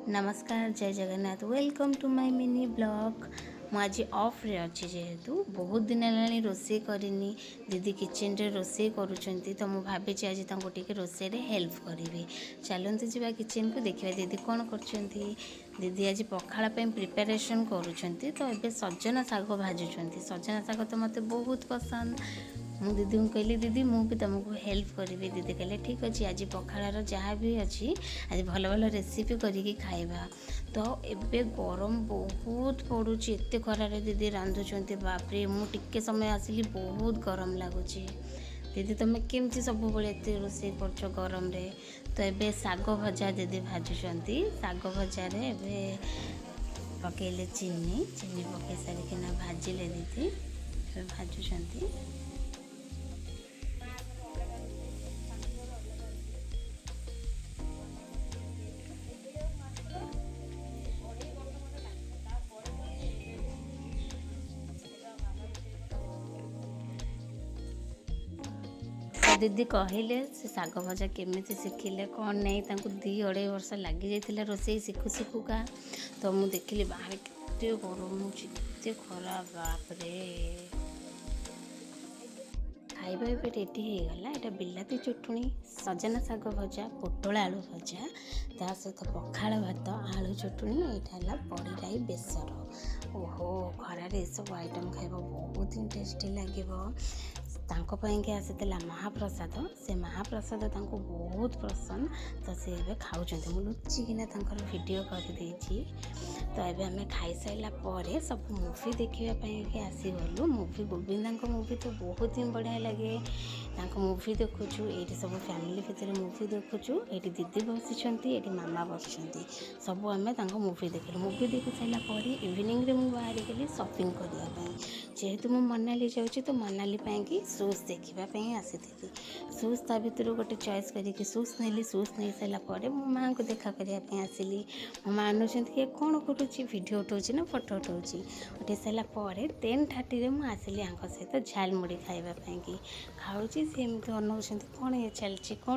नमस्कार जय Jagannath welcome to my mini blog. मु आज ऑफ रे अच्छी जेहेतु बहुत दिन है रोसे करनी दीदी किचन रे रोसे करुँच तो मुझे भावी आज टे रोसे हेल्प करी। चलते जा किचन को देखा दीदी कौन कर दीदी आज पखाड़ प्रिपेरेसन करुँच तो ये सजना शाग भाजुंट सजना शाग तो मत बहुत पसंद। मु दीदी को कहली दीदी मु भी तुमको हेल्प करी। दीदी कहले ठीक अच्छे आज पखाड़ जहाँ भी अच्छी आज भल भल रेसिपी करके खाइबा। तो एबे गरम बहुत पड़ुची एत खरारे दीदी रांधुंट बापरे मुझे समय आसिली बहुत गरम लगुच। दीदी तुम्हें केमती सब बड़े एत रोसे कर गरम रे। तो एबे शाग भजा दीदी भाजुंट शाग भजार पकईले चीनी चीनी पकई सारिकिना भाजिले दीदी भाजुंट। दीदी कहले से शाग भजा केमी शिखिले कौन नहीं दी अढ़ाई वर्ष लगी जाता रोसे शिखु शिखुका। तो मुझे देखिली बाहर के गरम होते खरा बापरे। खाइबा भी रेडी हो गला। यहाँ बिलाती चटणी सजना शाग भजा पोटल आलू भजा ता सहित पखाड़ भात आलू चटणी यहाँ बड़ी बेसर। ओहो खरारे सब आइटम खाइबा बहुत ही टेस्टी लगे। के आसीला महाप्रसाद से महाप्रसाद बहुत पसंद तो सी ए खाऊँ मुझे लुचिकिना वीडियो कर। तो ये आम खाई सारा सब मुवी देखापी आसीगलु। मुवी गोविंदा मुवी तो बहुत ही बढ़िया लगे। मुवी देखुचु ये सब फैमिली भितर मुवी देखुचु। ये दीदी बसी मामा बस सब आम मुवी देखिलु। मुवी देखी सारापर इवनिंग रे मुझे बाहरी गली शॉपिंग करने जेहेतु मु मनाली जाऊँगी तो मनाली की शूज देखापी आसी। शूज ता भर गोटे चॉइस करके शूज नेली। शूज नहीं सारापर मो माँ को देखा करने आसिली। मो माँ कि कौन करुँच वीडियो उठाऊँ ना फोटो उठाऊँ। उठे सारापर 10:30 मुझे आसिली सहित झालमुड़ी खावाई खाऊँ। सी एमती अनाऊँ कौन ये चलती कौन